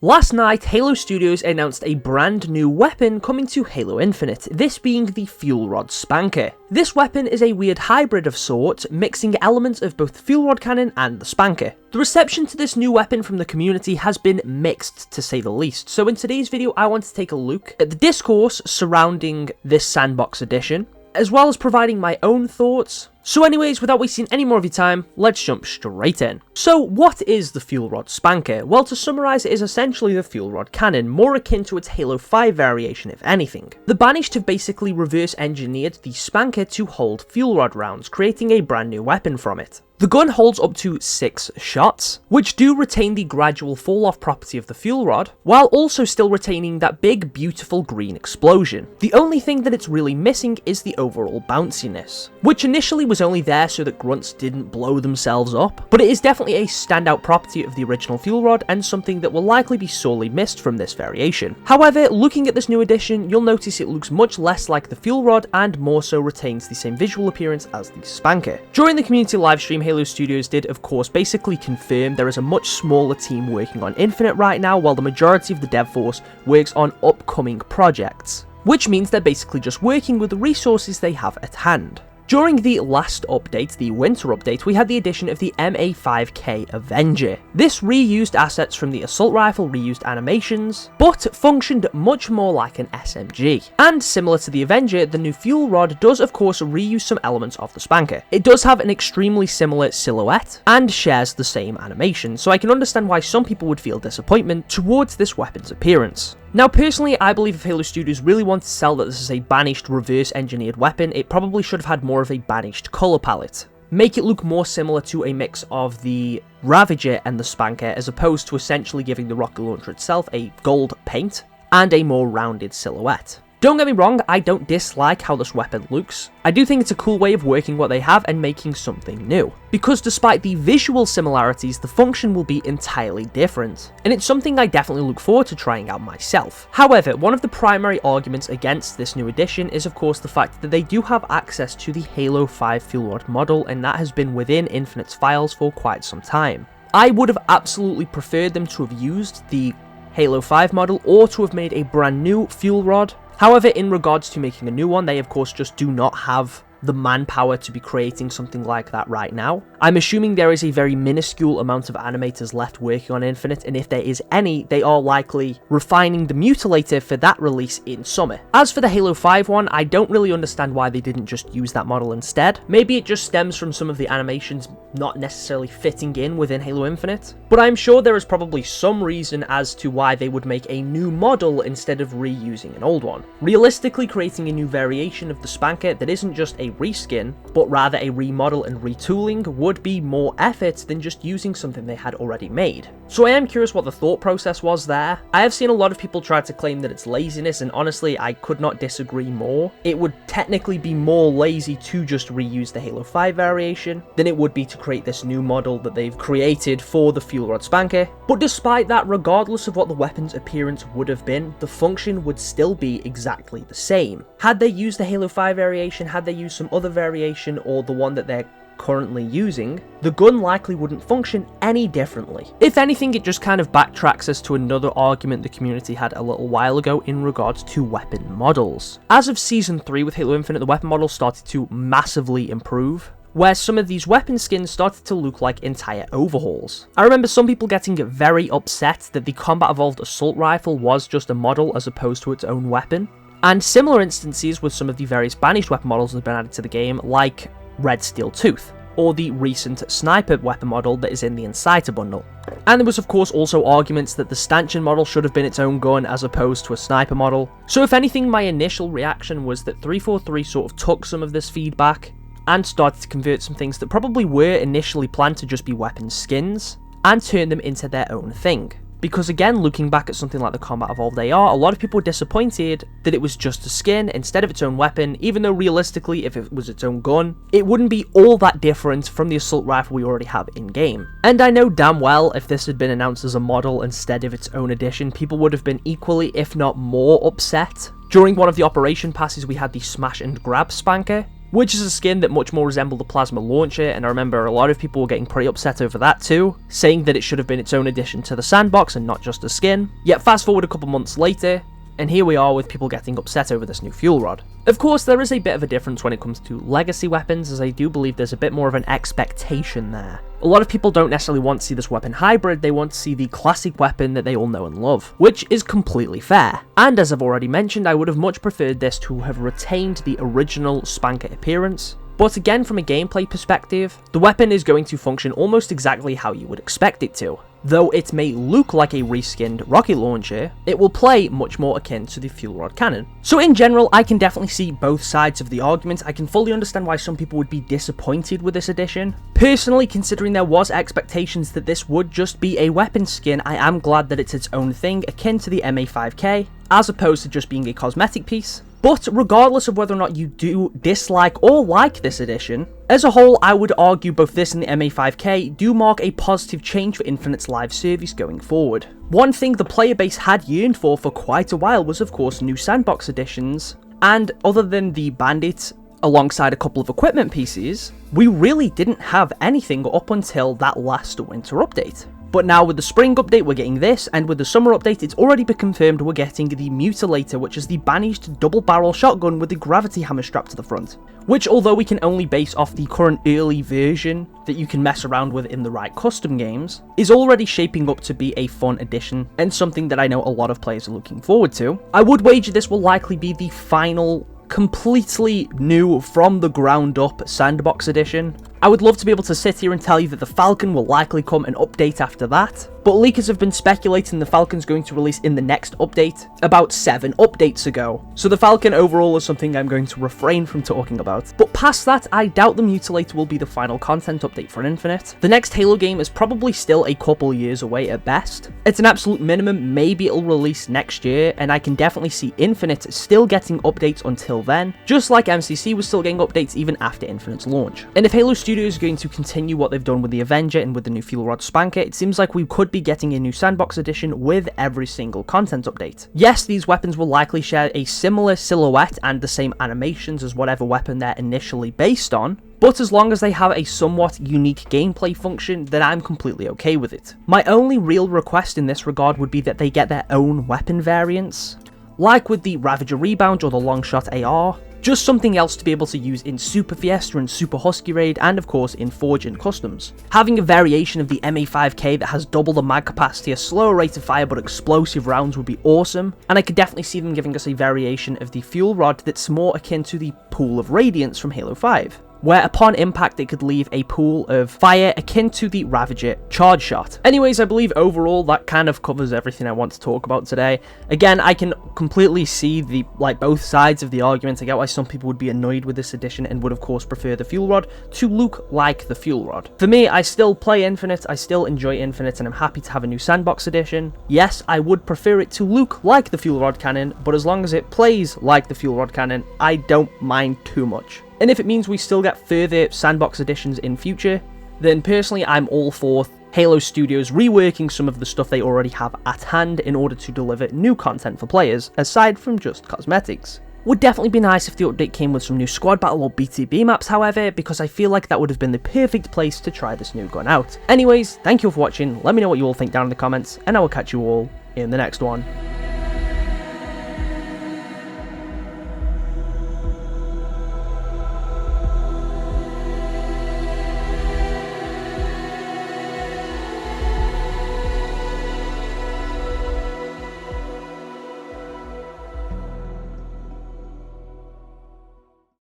Last night, Halo Studios announced a brand new weapon coming to Halo Infinite, this being the Fuel Rod Spnkr. This weapon is a weird hybrid of sorts, mixing elements of both the Fuel Rod cannon and the Spnkr. The reception to this new weapon from the community has been mixed, to say the least, so in today's video I want to take a look at the discourse surrounding this sandbox edition, as well as providing my own thoughts. So anyways, without wasting any more of your time, let's jump straight in. So what is the Fuel Rod Spnkr? Well, to summarise, it is essentially the Fuel Rod cannon, more akin to its Halo 5 variation if anything. The Banished have basically reverse engineered the Spnkr to hold Fuel Rod rounds, creating a brand new weapon from it. The gun holds up to 6 shots, which do retain the gradual fall-off property of the fuel rod, while also still retaining that big, beautiful green explosion. The only thing that it's really missing is the overall bounciness, which initially was only there so that grunts didn't blow themselves up, but it is definitely a standout property of the original fuel rod and something that will likely be sorely missed from this variation. However, looking at this new edition, you'll notice it looks much less like the fuel rod and more so retains the same visual appearance as the Spnkr. During the community livestream, Halo Studios did, of course, basically confirm there is a much smaller team working on Infinite right now, while the majority of the dev force works on upcoming projects, which means they're basically just working with the resources they have at hand. During the last update, the winter update, we had the addition of the MA5K Avenger. This reused assets from the assault rifle, reused animations, but functioned much more like an SMG. And similar to the Avenger, the new fuel rod does of course reuse some elements of the Spnkr. It does have an extremely similar silhouette and shares the same animation, so I can understand why some people would feel disappointment towards this weapon's appearance. Now personally, I believe if Halo Studios really want to sell that this is a Banished reverse engineered weapon, it probably should have had more of a Banished colour palette. Make it look more similar to a mix of the Ravager and the Spnkr, as opposed to essentially giving the rocket launcher itself a gold paint and a more rounded silhouette. Don't get me wrong, I don't dislike how this weapon looks. I do think it's a cool way of working what they have and making something new, because despite the visual similarities, the function will be entirely different, and it's something I definitely look forward to trying out myself. However, one of the primary arguments against this new edition is of course the fact that they do have access to the Halo 5 fuel rod model, and that has been within Infinite's files for quite some time. I would have absolutely preferred them to have used the Halo 5 model or to have made a brand new fuel rod. However, in regards to making a new one, they of course just do not have the manpower to be creating something like that right now. I'm assuming there is a very minuscule amount of animators left working on Infinite, and if there is any, they are likely refining the mutilator for that release in summer. As for the Halo 5 one, I don't really understand why they didn't just use that model instead. Maybe it just stems from some of the animations not necessarily fitting in within Halo Infinite, but I'm sure there is probably some reason as to why they would make a new model instead of reusing an old one. Realistically, creating a new variation of the Spnkr that isn't just a reskin, but rather a remodel and retooling would be more effort than just using something they had already made. So I am curious what the thought process was there. I have seen a lot of people try to claim that it's laziness, and honestly I could not disagree more. It would technically be more lazy to just reuse the Halo 5 variation than it would be to create this new model that they've created for the Fuel Rod Spnkr. But despite that, regardless of what the weapon's appearance would have been, the function would still be exactly the same. Had they used the Halo 5 variation, had they used some other variation, or the one that they're currently using, the gun likely wouldn't function any differently. If anything, it just kind of backtracks us to another argument the community had a little while ago in regards to weapon models. As of Season 3 with Halo Infinite, the weapon models started to massively improve, where some of these weapon skins started to look like entire overhauls. I remember some people getting very upset that the Combat Evolved Assault Rifle was just a model as opposed to its own weapon, and similar instances with some of the various Banished weapon models that have been added to the game, like Red Steel Tooth, or the recent sniper weapon model that is in the Inciter bundle. And there was of course also arguments that the Stanchion model should have been its own gun as opposed to a sniper model. So if anything, my initial reaction was that 343 sort of took some of this feedback and started to convert some things that probably were initially planned to just be weapon skins and turn them into their own thing. Because again, looking back at something like the Combat Evolved AR, a lot of people were disappointed that it was just a skin instead of its own weapon, even though realistically, if it was its own gun, it wouldn't be all that different from the assault rifle we already have in-game. And I know damn well if this had been announced as a model instead of its own edition, people would have been equally, if not more, upset. During one of the operation passes, we had the Smash and Grab Spnkr, which is a skin that much more resembled the plasma launcher, and I remember a lot of people were getting pretty upset over that too, saying that it should have been its own addition to the sandbox and not just a skin. Yet fast forward a couple months later, and here we are with people getting upset over this new fuel rod. Of course, there is a bit of a difference when it comes to legacy weapons, as I do believe there's a bit more of an expectation there. A lot of people don't necessarily want to see this weapon hybrid, they want to see the classic weapon that they all know and love, which is completely fair. And as I've already mentioned, I would have much preferred this to have retained the original Spnkr appearance. But again, from a gameplay perspective, the weapon is going to function almost exactly how you would expect it to. Though it may look like a reskinned rocket launcher, it will play much more akin to the fuel rod cannon. So in general, I can definitely see both sides of the argument. I can fully understand why some people would be disappointed with this addition. Personally, considering there was expectations that this would just be a weapon skin, I am glad that it's its own thing, akin to the MA5K, as opposed to just being a cosmetic piece. But regardless of whether or not you do dislike or like this addition, as a whole, I would argue both this and the MA5K do mark a positive change for Infinite's live service going forward. One thing the player base had yearned for quite a while was of course new sandbox additions, and other than the bandits alongside a couple of equipment pieces, we really didn't have anything up until that last winter update. But now with the spring update we're getting this, and with the summer update it's already been confirmed we're getting the Mutilator, which is the banished double barrel shotgun with the gravity hammer strapped to the front. Which, although we can only base off the current early version that you can mess around with in the right custom games, is already shaping up to be a fun addition, and something that I know a lot of players are looking forward to. I would wager this will likely be the final completely new from the ground up sandbox edition. I would love to be able to sit here and tell you that the Falcon will likely come an update after that, but leakers have been speculating the Falcon's going to release in the next update about 7 updates ago, so the Falcon overall is something I'm going to refrain from talking about. But past that, I doubt the Mutilator will be the final content update for Infinite. The next Halo game is probably still a couple years away at best. It's an absolute minimum, maybe it'll release next year, and I can definitely see Infinite still getting updates until then, just like MCC was still getting updates even after Infinite's launch. And if Halo Studios are going to continue what they've done with the Avenger and with the new Fuel Rod Spnkr, it seems like we could be getting a new sandbox edition with every single content update. Yes, these weapons will likely share a similar silhouette and the same animations as whatever weapon they're initially based on, but as long as they have a somewhat unique gameplay function, then I'm completely okay with it. My only real request in this regard would be that they get their own weapon variants, like with the Ravager Rebound or the Longshot AR, just something else to be able to use in Super Fiesta and Super Husky Raid, and of course in Forge and Customs. Having a variation of the MA5K that has double the mag capacity, a slower rate of fire but explosive rounds would be awesome, and I could definitely see them giving us a variation of the Fuel Rod that's more akin to the Pool of Radiance from Halo 5. Where upon impact it could leave a pool of fire akin to the Ravager charge shot. Anyways, I believe overall that kind of covers everything I want to talk about today. Again, I can completely see both sides of the argument. I get why some people would be annoyed with this edition and would of course prefer the Fuel Rod to look like the Fuel Rod. For me, I still play Infinite, I still enjoy Infinite, and I'm happy to have a new sandbox edition. Yes, I would prefer it to look like the Fuel Rod cannon, but as long as it plays like the Fuel Rod cannon, I don't mind too much. And if it means we still get further sandbox editions in future, then personally I'm all for Halo Studios reworking some of the stuff they already have at hand in order to deliver new content for players, aside from just cosmetics. Would definitely be nice if the update came with some new squad battle or BTB maps, however, because I feel like that would have been the perfect place to try this new gun out. Anyways, thank you all for watching, let me know what you all think down in the comments, and I will catch you all in the next one.